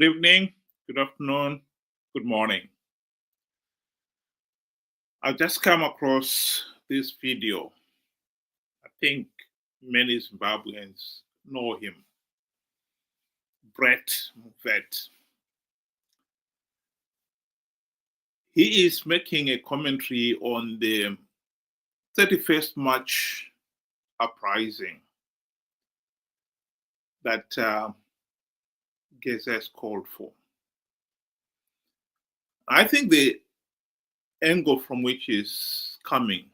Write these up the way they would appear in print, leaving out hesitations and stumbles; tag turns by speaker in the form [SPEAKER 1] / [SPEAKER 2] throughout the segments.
[SPEAKER 1] Good evening, good afternoon, good morning. I've just come across this video. I think many Zimbabweans know him, Brett Mvet. He is making a commentary on the 31st March uprising that Geza has called for. I think the angle from which is coming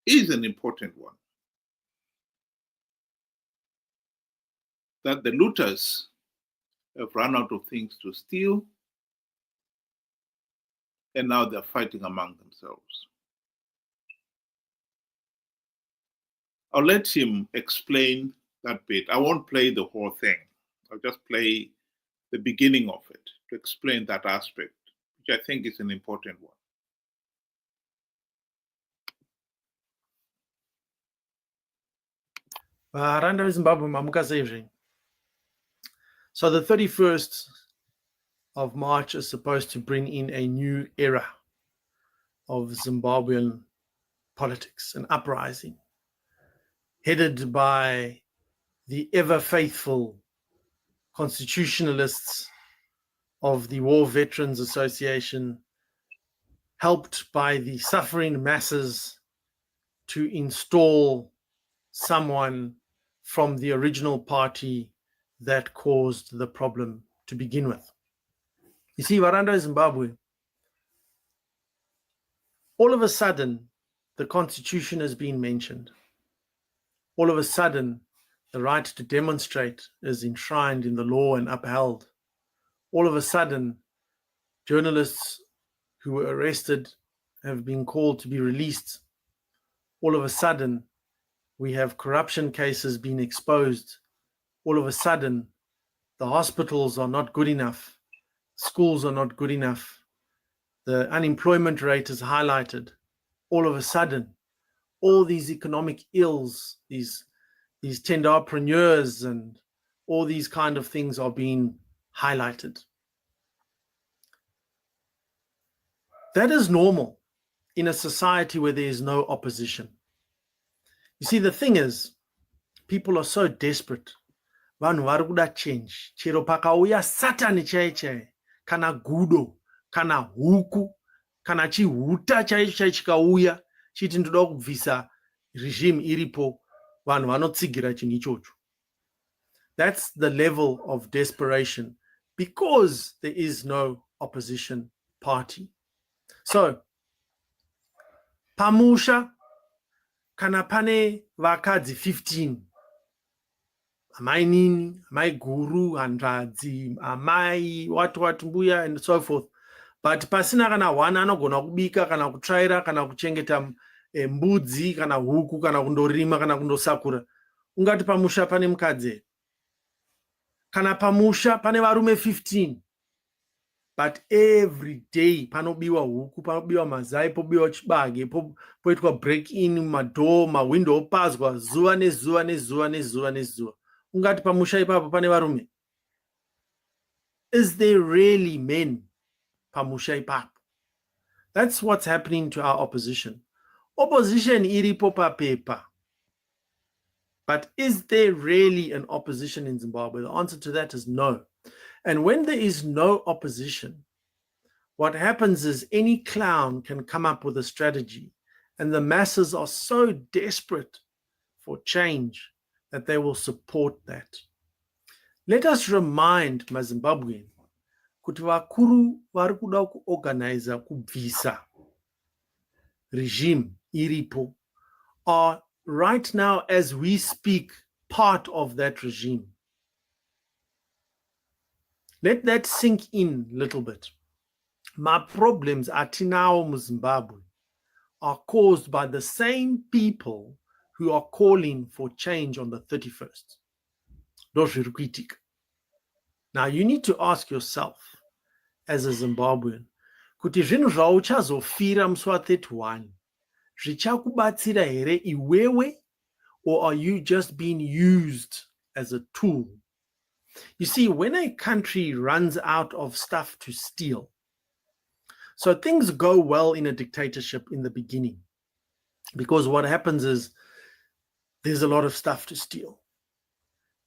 [SPEAKER 1] is an important one. That the looters have run out of things to steal, and now they're fighting among themselves. I'll let him explain that bit. I won't play the whole thing. I'll just play the beginning of it to explain that aspect, which I think is an important one.
[SPEAKER 2] So the 31st of March is supposed to bring in a new era of Zimbabwean politics, an uprising, headed by the ever-faithful constitutionalists of the War Veterans Association, helped by the suffering masses to install someone from the original party that caused the problem to begin with. You see, Waranda, Zimbabwe, all of a sudden, the constitution has been mentioned. All of a sudden, the right to demonstrate is enshrined in the law and upheld. All of a sudden, journalists who were arrested have been called to be released. All of a sudden, we have corruption cases being exposed. All of a sudden, the hospitals are not good enough. Schools are not good enough. The unemployment rate is highlighted. All of a sudden, all these economic ills, these tenderpreneurs and all these kind of things are being highlighted. That is normal in a society where there is no opposition. You see, the thing is, people are so desperate. Vanhu vari kuda change. Chero pakauya satani chaiye, kana gudo, kana huku, kana chihuta chaicho chikauya, chiti ndoda kubvisa regime iripo, vanhu vanotsigira chinhu ichocho. That's the level of desperation because there is no opposition party. So, pamusha, kana pane vakadzi 15, amai nini, amai guru, handradzi, amai, watu mbuya, and so forth. But pasina kana one anogona kubika, kana kutraira, kana kuchengeta mbudzi, kana huku, kana kundorima, kana kundosakura. Ungati pamusha pane mukadzi. Kana pamusha pane varume 15. But every day, panobiwa huku, panobiwa mazai, pobiwa chibage, poitwa break in, madoo, mawindow opazwa, zuva nezuva. Ungati pamusha ipapo pane varume. Is there really men pamusha ipapo? That's what's happening to our opposition. Opposition iripo papepa. But is there really an opposition in Zimbabwe? The answer to that is no. And when there is no opposition, what happens is any clown can come up with a strategy, and the masses are so desperate for change that they will support that. Let us remind Mazimbabwean kuti vakuru vari kuda kuorganize kubvisa regime iripo are right now, as we speak, part of that regime. Let that sink in a little bit. My problems atinao mu Zimbabwe are caused by the same people who are calling for change on the 31st. Now you need to ask yourself, as a Zimbabwean, kuti zvinhu zvauchazofira musi wa31 zvichakubatsira here iwewe, or are you just being used as a tool? You see, when a country runs out of stuff to steal, so things go well in a dictatorship in the beginning, because what happens is there's a lot of stuff to steal.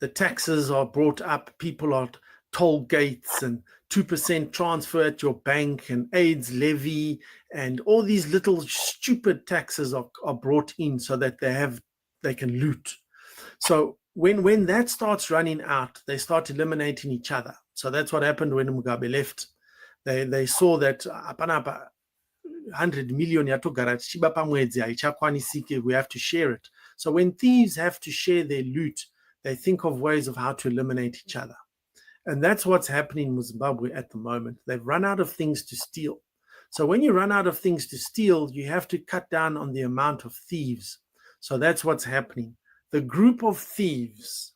[SPEAKER 2] The taxes are brought up, people are toll gates and 2% transfer at your bank and AIDS levy and all these little stupid taxes are brought in so that they can loot. So when that starts running out, they start eliminating each other. So that's what happened when Mugabe left. They saw that 100 million yatogara tichiba pamwedzi haichakwanisiki, we have to share it. So when thieves have to share their loot, they think of ways of how to eliminate each other. And that's what's happening in Zimbabwe at the moment. They've run out of things to steal. So when you run out of things to steal, you have to cut down on the amount of thieves. So that's what's happening. The group of thieves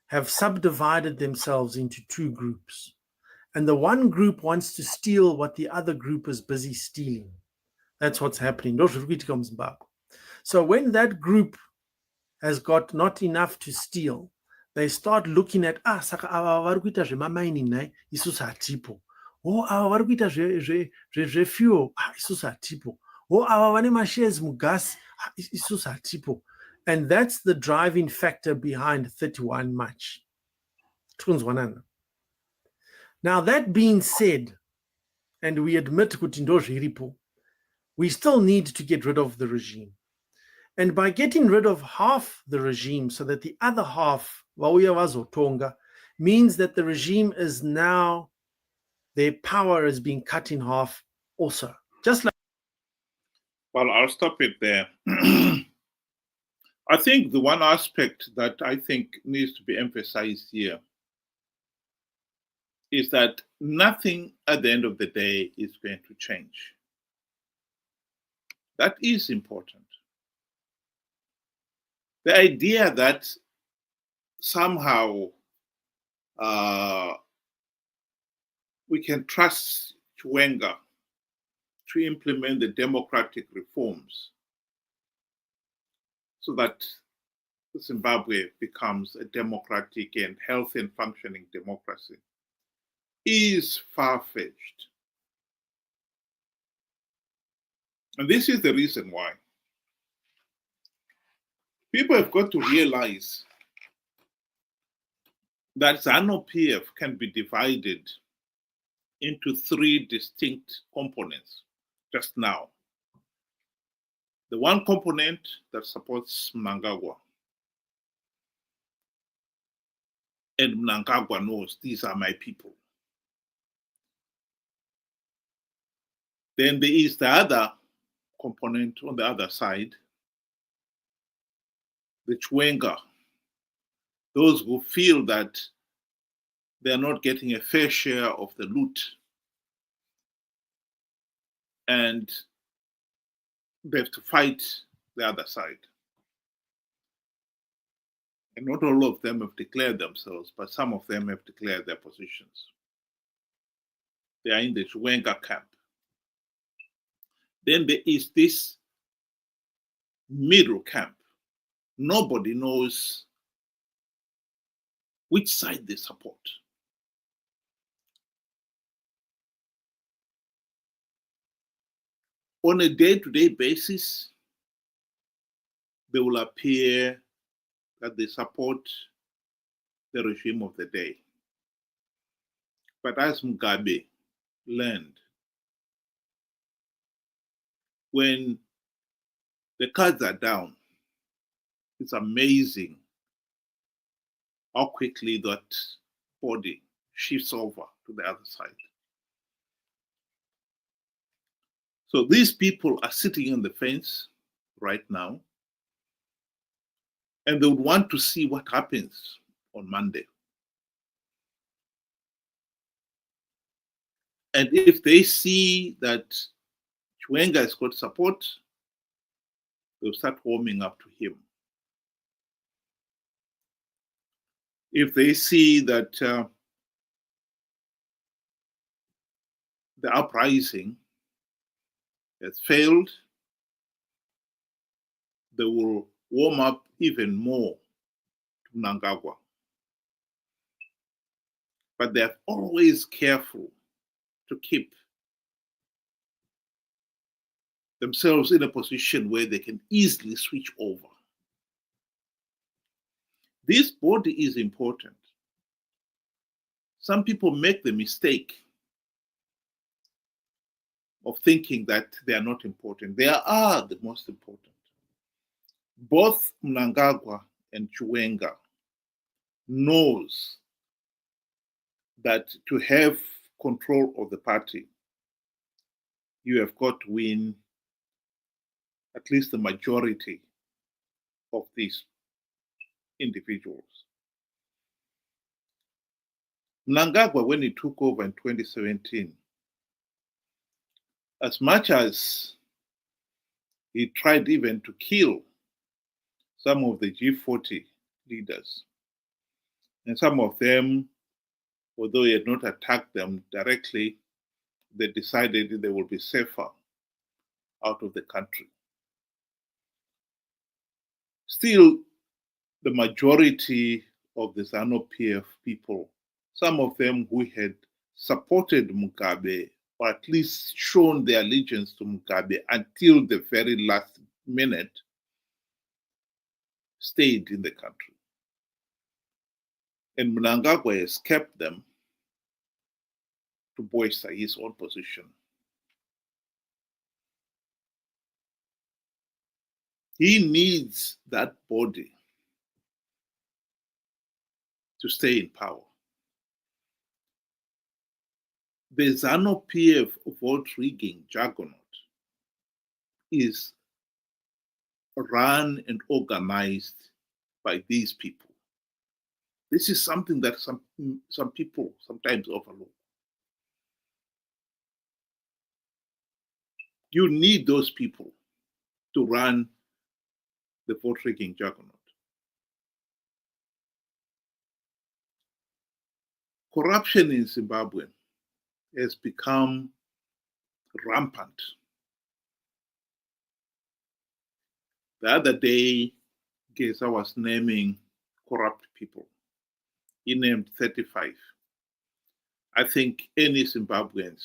[SPEAKER 2] have subdivided themselves into two groups. And the one group wants to steal what the other group is busy stealing. That's what's happening. So when that group has got not enough to steal, they start looking at saka ava vari kuita zvemamining nai isusu hatipo, ava vari kuita zvefuel isusu hatipo, ava vane mashares mugas isusu hatipo. And that's the driving factor behind 31 March. Now that being said, and we admit kuti ndo zviripo, we still need to get rid of the regime. And by getting rid of half the regime so that the other half, vauya vazotonga, means that the regime is now, their power is being cut in half also. Just like.
[SPEAKER 1] Well, I'll stop it there. I think the one aspect that I think needs to be emphasized here is that nothing at the end of the day is going to change. That is important. The idea that somehow we can trust Chiwenga to implement the democratic reforms so that Zimbabwe becomes a democratic and healthy and functioning democracy is far-fetched. And this is the reason why. People have got to realize that Zanu PF can be divided into three distinct components just now. The one component that supports Mnangagwa. And Mnangagwa knows these are my people. Then there is the other component on the other side, the Chiwenga, those who feel that they are not getting a fair share of the loot and they have to fight the other side. And not all of them have declared themselves, but some of them have declared their positions. They are in the Chiwenga camp. Then there is this middle camp. Nobody knows which side they support. On a day-to-day basis, they will appear that they support the regime of the day. But as Mugabe learned, when the cards are down, it's amazing how quickly that body shifts over to the other side. So these people are sitting on the fence right now, and they would want to see what happens on Monday. And if they see that Chiwenga has got support, they'll start warming up to him. If they see that the uprising has failed, they will warm up even more to Mnangagwa. but they're always careful to keep themselves in a position where they can easily switch over. This body is important. Some people make the mistake of thinking that they are not important. They are the most important. Both Mnangagwa and Chiwenga knows that to have control of the party, you have got to win at least the majority of these individuals. Mnangagwa, when he took over in 2017, as much as he tried even to kill some of the G40 leaders, and some of them, although he had not attacked them directly, they decided they would be safer out of the country. Still, the majority of the Zanu PF people, some of them who had supported Mugabe, or at least shown their allegiance to Mugabe until the very last minute, stayed in the country. And Mnangagwa has kept them to bolster his own position. He needs that body to stay in power. The Zanu PF vote rigging juggernaut is run and organized by these people. This is something that some people sometimes overlook. You need those people to run the vote rigging juggernaut. Corruption in Zimbabwe has become rampant. The other day, Geza was naming corrupt people. He named 35. I think any Zimbabweans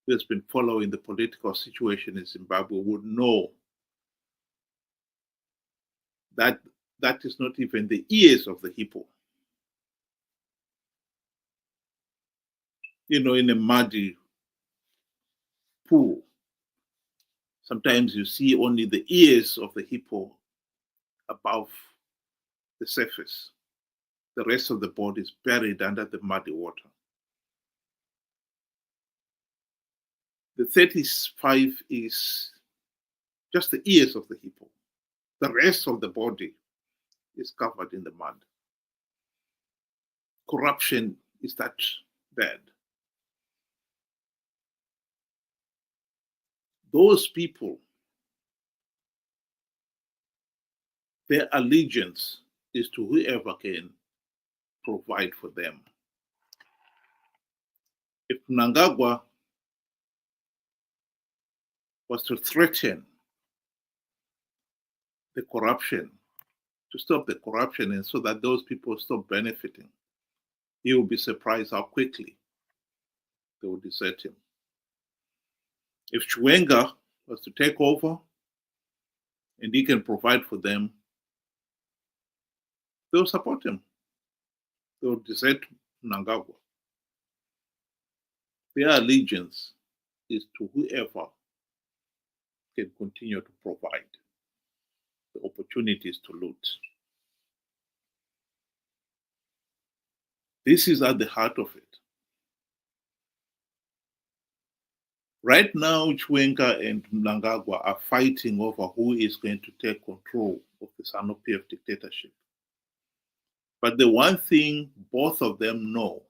[SPEAKER 1] who has been following the political situation in Zimbabwe would know that that is not even the ears of the hippo. You know, in a muddy pool, sometimes you see only the ears of the hippo above the surface. The rest of the body is buried under the muddy water. The 35 is just the ears of the hippo. The rest of the body is covered in the mud. Corruption is that bad. Those people, their allegiance is to whoever can provide for them. If Mnangagwa was to threaten the corruption, to stop the corruption, and so that those people stop benefiting, he will be surprised how quickly they will desert him. If Chiwenga was to take over and he can provide for them, they'll support him. They'll desert Mnangagwa. Their allegiance is to whoever can continue to provide the opportunities to loot. This is at the heart of it. Right now, Chiwenga and Mnangagwa are fighting over who is going to take control of the Zanu PF dictatorship. But the one thing both of them know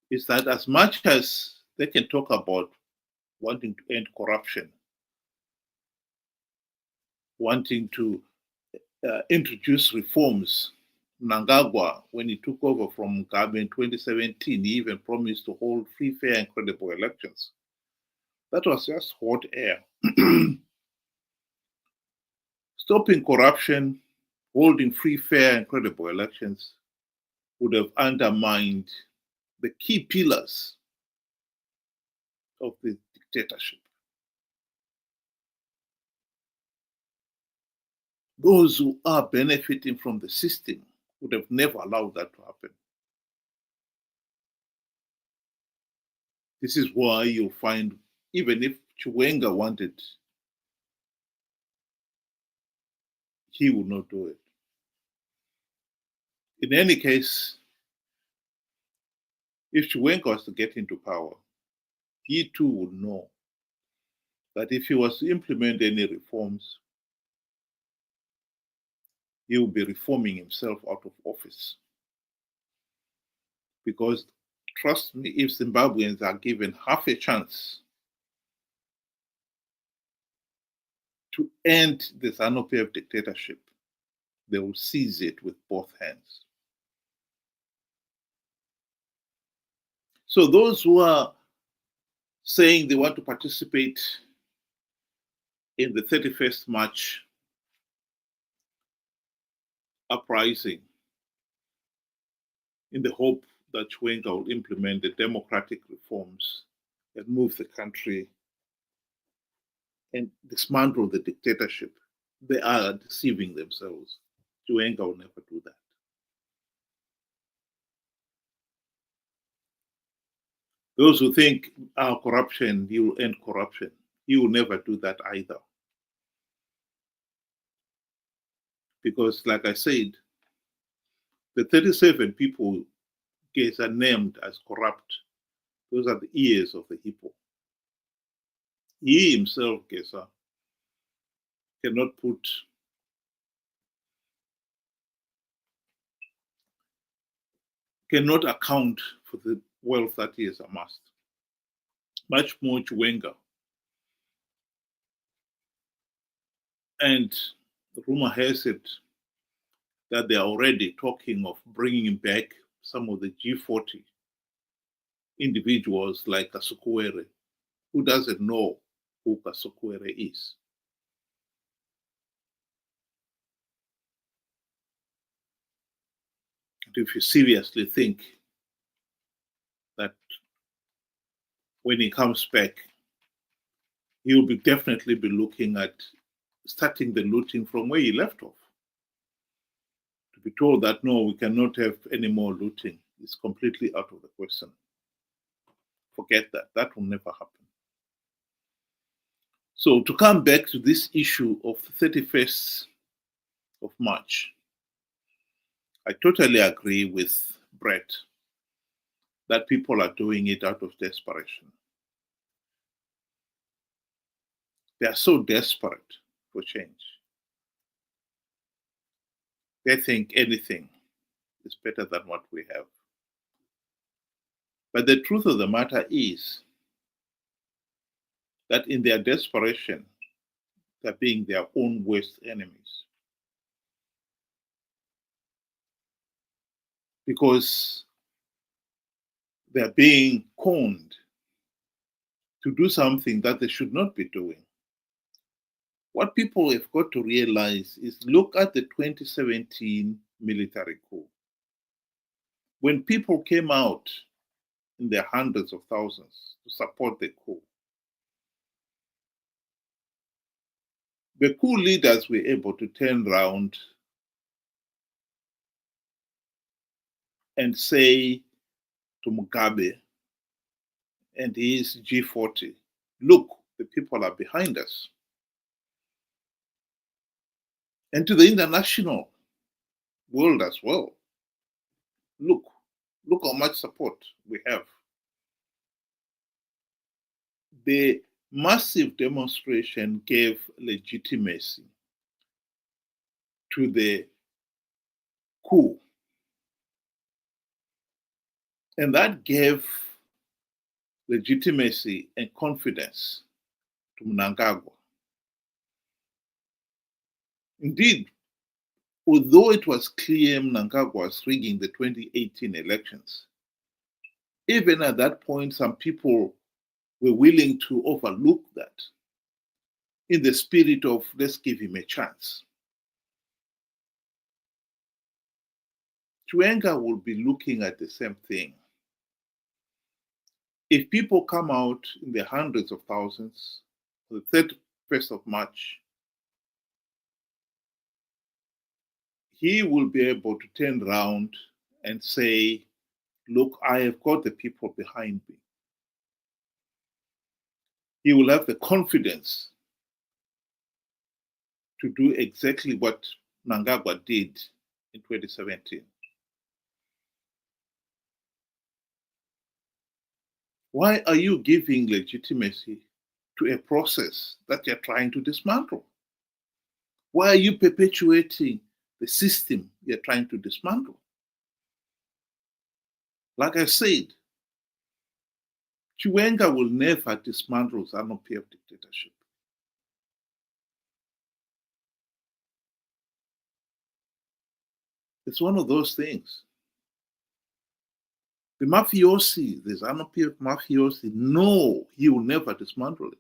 [SPEAKER 1] is that as much as they can talk about wanting to end corruption, wanting to introduce reforms, Mnangagwa, when he took over from Mugabe in 2017, he even promised to hold free, fair, and credible elections. That was just hot air. Stopping corruption, holding free, fair, and credible elections would have undermined the key pillars of the dictatorship. Those who are benefiting from the system would have never allowed that to happen. This is why you'll find, even if Chiwenga wanted, he would not do it. In any case, if Chiwenga was to get into power, he too would know that if he was to implement any reforms, he will be reforming himself out of office. Because, trust me, if Zimbabweans are given half a chance to end the Zanu PF dictatorship, they will seize it with both hands. So those who are saying they want to participate in the 31st March uprising in the hope that Chiwenga will implement the democratic reforms and move the country and dismantle the dictatorship, they are deceiving themselves. Chiwenga will never do that. Those who think corruption, he will end corruption, he will never do that either. Because, like I said, the 37 people are named as corrupt. Those are the ears of the hippo. He himself, Gesa, cannot account for the wealth that he has amassed. Much more Chiwenga. And the rumor has it that they are already talking of bringing back some of the G40 individuals like Kasukuwere. Who doesn't know who Kasukuwere is? And if you seriously think that when he comes back, he will definitely be looking at starting the looting from where he left off. To be told that, no, we cannot have any more looting is completely out of the question. Forget that. That will never happen. So to come back to this issue of the 31st of March, I totally agree with Brett that people are doing it out of desperation. They are so desperate for change. They think anything is better than what we have. But the truth of the matter is that in their desperation, they're being their own worst enemies. Because they're being conned to do something that they should not be doing. What people have got to realize is, look at the 2017 military coup. When people came out in their hundreds of thousands to support the coup leaders were able to turn around and say to Mugabe and his G40, look, the people are behind us. And to the international world as well, look how much support we have. The massive demonstration gave legitimacy to the coup. And that gave legitimacy and confidence to Mnangagwa. Indeed, although it was clear Mnangagwa was rigging the 2018 elections, even at that point, some people were willing to overlook that in the spirit of, let's give him a chance. Chiwenga will be looking at the same thing. If people come out in the hundreds of thousands on the 31st of March, he will be able to turn around and say, look, I have got the people behind me. He will have the confidence to do exactly what Mnangagwa did in 2017. Why are you giving legitimacy to a process that you're trying to dismantle? Why are you perpetuating the system you're trying to dismantle? Like I said, Chiwenga will never dismantle Zanu PF dictatorship. It's one of those things. The Mafiosi, the Zanu PF Mafiosi, no, he will never dismantle it.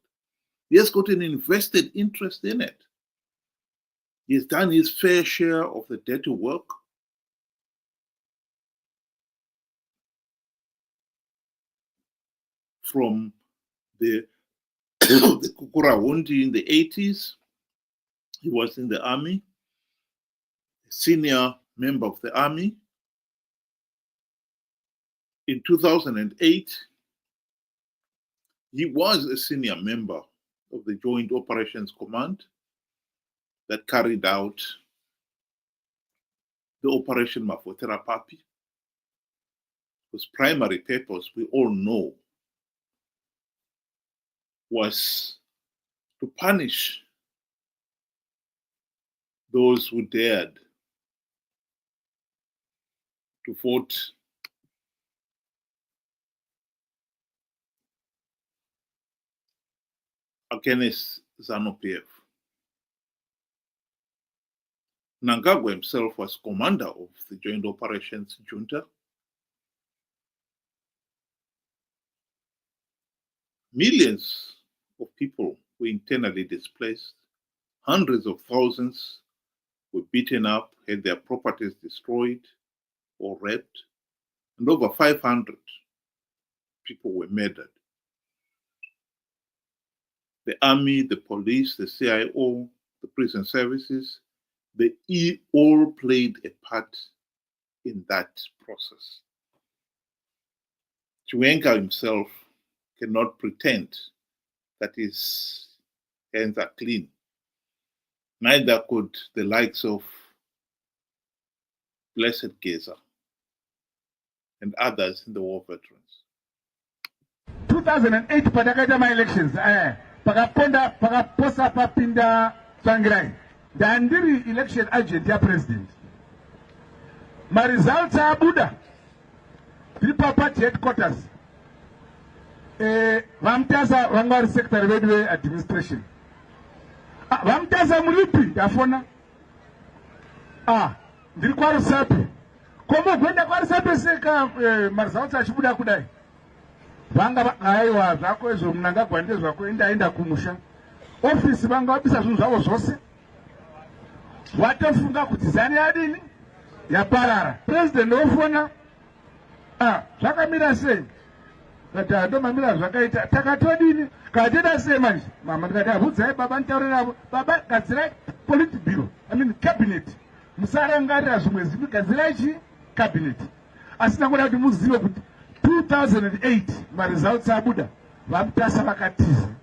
[SPEAKER 1] He has got an invested interest in it. He has done his fair share of the dirty work. From the Kukurahundi in the 80s, he was in the army, a senior member of the army. In 2008, he was a senior member of the Joint Operations Command that carried out the Operation Mafotera Papi, whose primary purpose, we all know, was to punish those who dared to vote against Zanu PF. Mnangagwa himself was commander of the Joint Operations Junta. Millions of people were internally displaced. Hundreds of thousands were beaten up, had their properties destroyed or raped, and over 500 people were murdered. The army, the police, the CIO, the prison services, they all played a part in that process. Chiwenga himself cannot pretend that his hands are clean. Neither could the likes of Blessed Geza and others in the war veterans.
[SPEAKER 3] 2008 patakaita ma-elections pakaposa papinda Tsvangirai ndandiri election agent ya president. Ma-results abuda tiri party headquarters. Vamutaza vangari secretary vedu administration. Vamutaza mulipi ndafona. Ndiri kwarusapi. Komo gwenda kwarusapi seka ma-results achibuda kudai. Vanga aiwa zvako izvo Mnangagwa ndezvako enda kumusha. Office vanga vabisa zvinhu zvavo zvose. Watofunga kuti zani yadini yaparara. President ofona zvakamira sei? Kati ndomamira zvakaita takatodini kateda sei manje mama ndikati abvudzai baba nditaurira baba gadzirai politburo cabinet musarangarira zvimwe zvipi gadzirai chi cabinet asi nangoda kuti muzive kuti 2008 ma-results abuda vamutasa vakatiza.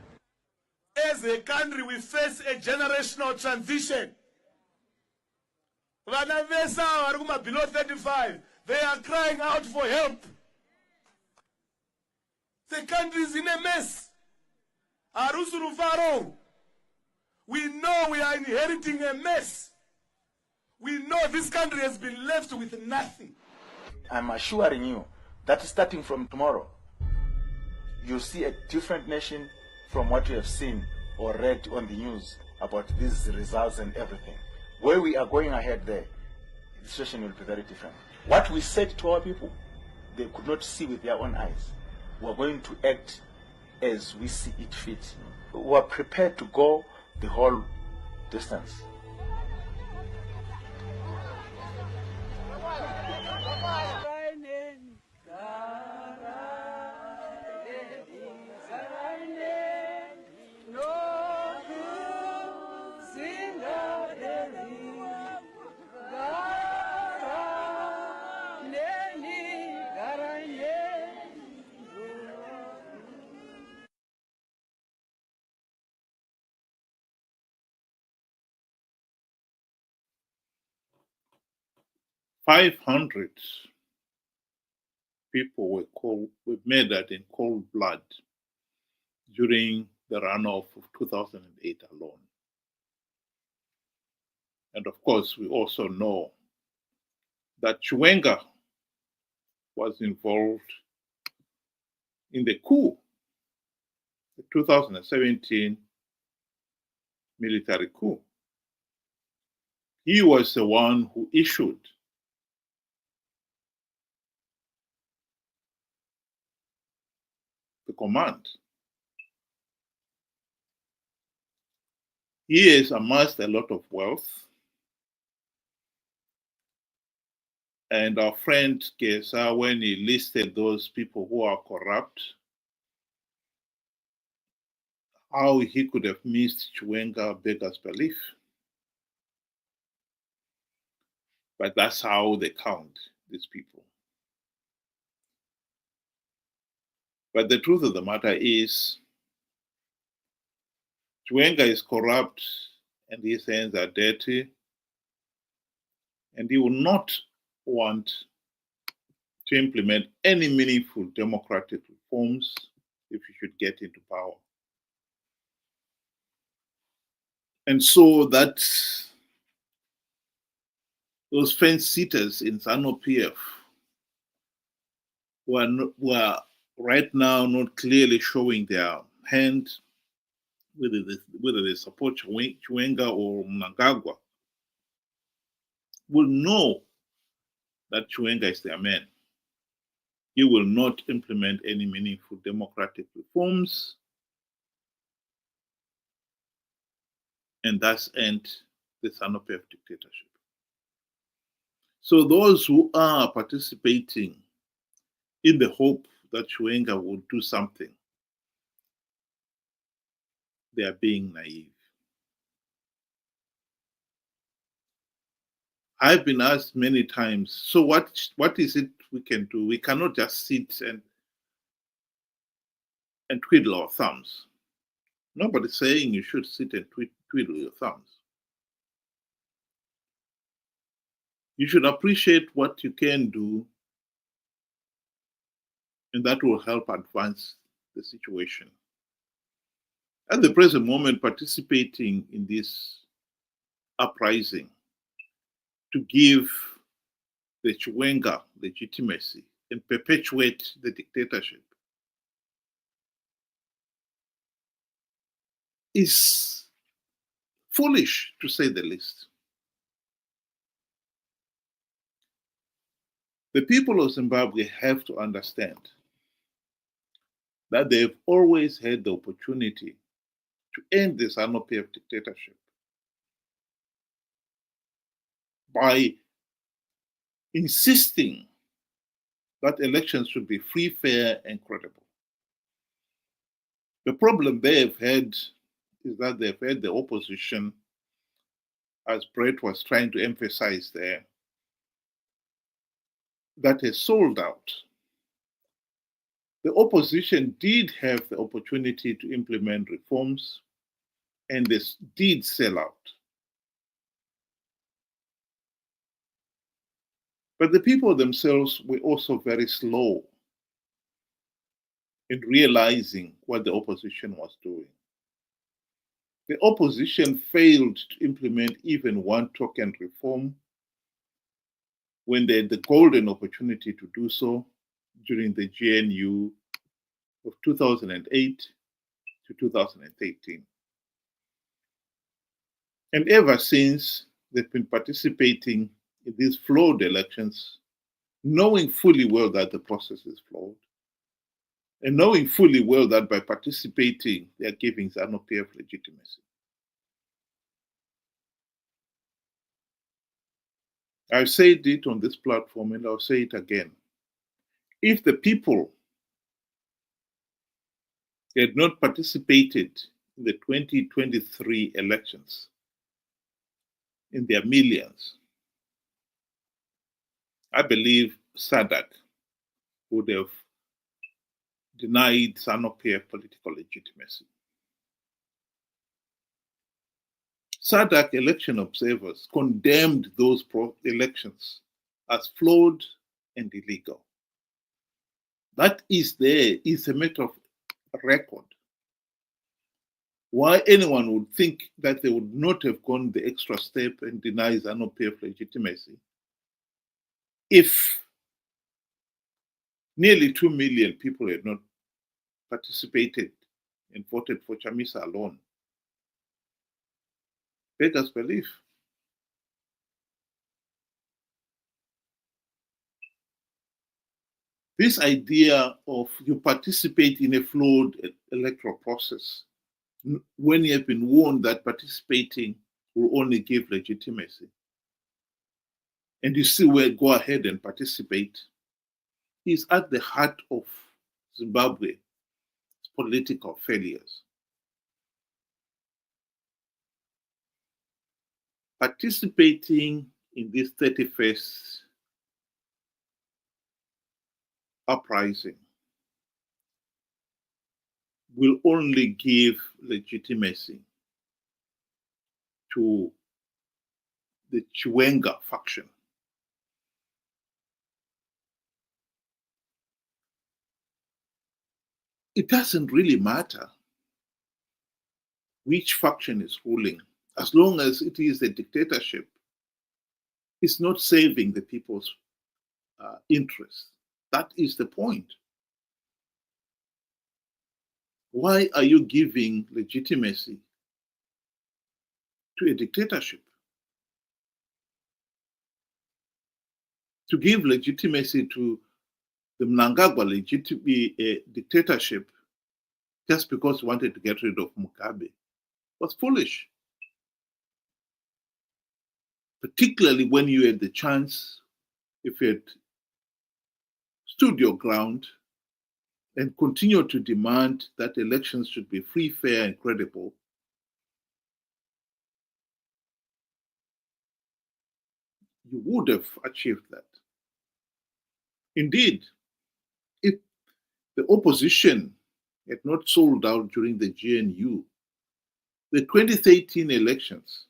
[SPEAKER 4] As a country we face a generational transition. Vana vesa vari kuma below 35 they are crying out for help. The country is in a mess. We know we are inheriting a mess. We know this country has been left with nothing.
[SPEAKER 5] I'm assuring you that starting from tomorrow, you'll see a different nation from what you have seen or read on the news about these results and everything. Where we are going ahead there, the situation will be very different. What we said to our people, they could not see with their own eyes. We are going to act as we see it fit. We are prepared to go the whole distance.
[SPEAKER 1] 500 people were murdered in cold blood during the runoff of 2008 alone. And of course, we also know that Chiwenga was involved in the coup, the 2017 military coup. He was the one who issued the command. He has amassed a lot of wealth. And our friend Kesa, when he listed those people who are corrupt, how he could have missed Chiwenga beggars belief. But that's how they count these people. But the truth of the matter is, Chiwenga is corrupt and his hands are dirty, and he will not want to implement any meaningful democratic reforms if he should get into power. And so that those fence sitters in Zanu PF were right now not clearly showing their hand, whether they support Chiwenga or Mnangagwa, will know that Chiwenga is their man. He will not implement any meaningful democratic reforms, and thus end the Zanu PF dictatorship. So those who are participating in the hope that Chiwenga will do something, they are being naive. I've been asked many times, so what is it we can do? We cannot just sit and twiddle our thumbs. Nobody's saying you should sit and twiddle your thumbs. You should appreciate what you can do, and that will help advance the situation. At the present moment, participating in this uprising to give the Chiwenga legitimacy and perpetuate the dictatorship is foolish, to say the least. The people of Zimbabwe have to understand that they've always had the opportunity to end the Zanu PF dictatorship by insisting that elections should be free, fair, and credible. The problem they've had is that they've had the opposition, as Brett was trying to emphasize there, that has sold out. The opposition did have the opportunity to implement reforms, and they did sell out. But the people themselves were also very slow in realizing what the opposition was doing. The opposition failed to implement even one token reform when they had the golden opportunity to do so during the GNU of 2008 to 2013. And ever since, they've been participating in these flawed elections, knowing fully well that the process is flawed, and knowing fully well that by participating, they are giving Zanu PF legitimacy. I've said it on this platform, and I'll say it again. If the people had not participated in the 2023 elections, in their millions, I believe SADC would have denied Zanu PF political legitimacy. SADC election observers condemned those elections as flawed and illegal. That is a matter of record. Why anyone would think that they would not have gone the extra step and deny Zanu PF legitimacy if nearly 2 million people had not participated and voted for Chamisa alone. Beggars belief. This idea of you participate in a flawed electoral process when you have been warned that participating will only give legitimacy, and you still will go ahead and participate, is at the heart of Zimbabwe's political failures. Participating in this 31st uprising will only give legitimacy to the Chiwenga faction. It doesn't really matter which faction is ruling, as long as it is a dictatorship. It's not saving the people's interests. That is the point. Why are you giving legitimacy to a dictatorship? To give legitimacy to the Mnangagwa dictatorship just because he wanted to get rid of Mugabe was foolish. Particularly when you had the chance, if you had stood your ground and continued to demand that elections should be free, fair, and credible, you would have achieved that. Indeed, if the opposition had not sold out during the GNU, the 2013 elections,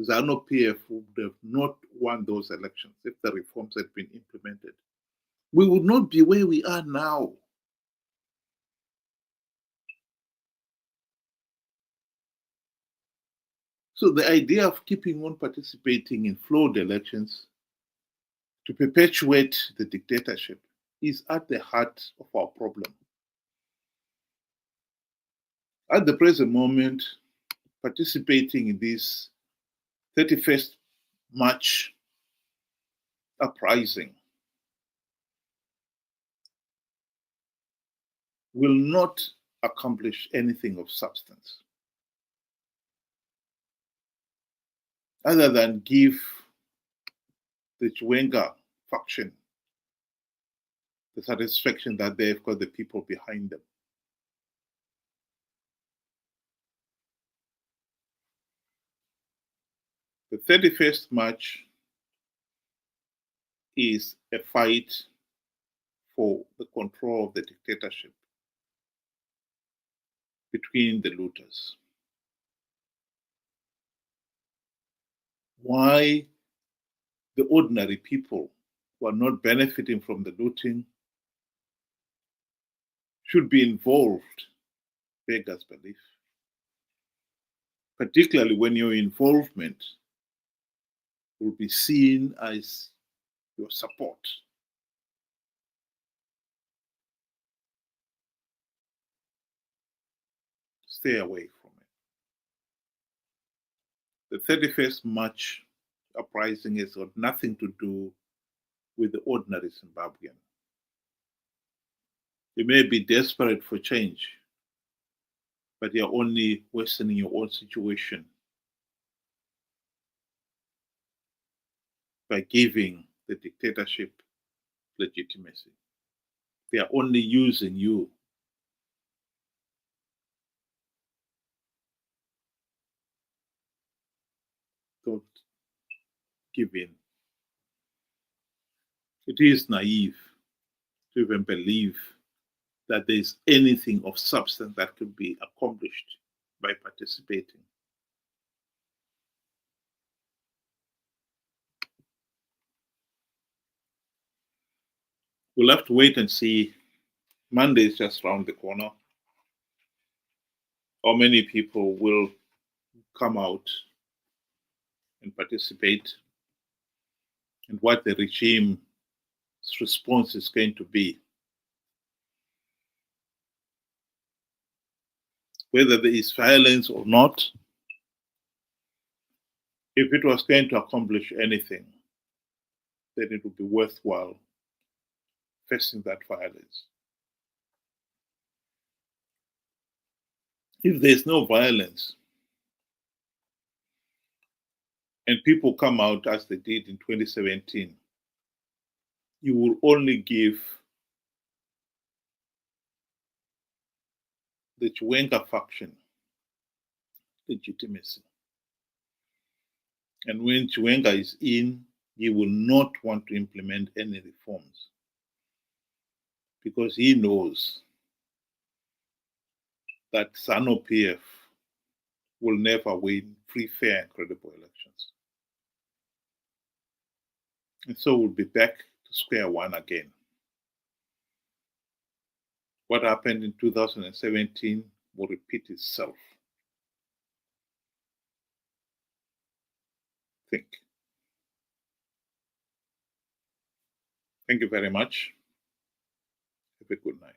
[SPEAKER 1] Zanu PF would have not won those elections if the reforms had been implemented. We would not be where we are now. So the idea of keeping on participating in flawed elections to perpetuate the dictatorship is at the heart of our problem. At the present moment, participating in this 31st March uprising will not accomplish anything of substance other than give the Chiwenga faction the satisfaction that they've got the people behind them. The 31st March is a fight for the control of the dictatorship between the looters. Why the ordinary people who are not benefiting from the looting should be involved, beggars belief. Particularly when your involvement will be seen as your support. Stay away from it. The 31st March uprising has got nothing to do with the ordinary Zimbabwean. You may be desperate for change, but you're only worsening your own situation by giving the dictatorship legitimacy. They are only using you. Don't give in. It is naive to even believe that there is anything of substance that could be accomplished by participating. We'll have to wait and see. Monday is just around the corner. How many people will come out and participate, and what the regime's response is going to be. Whether there is violence or not, if it was going to accomplish anything, then it would be worthwhile facing that violence. If there's no violence, and people come out as they did in 2017, you will only give the Chiwenga faction legitimacy. And when Chiwenga is in, he will not want to implement any reforms because he knows that Zanu PF will never win free, fair, and credible elections. And so we'll be back to square one again. What happened in 2017 will repeat itself. Think. Thank you very much. Have a good night.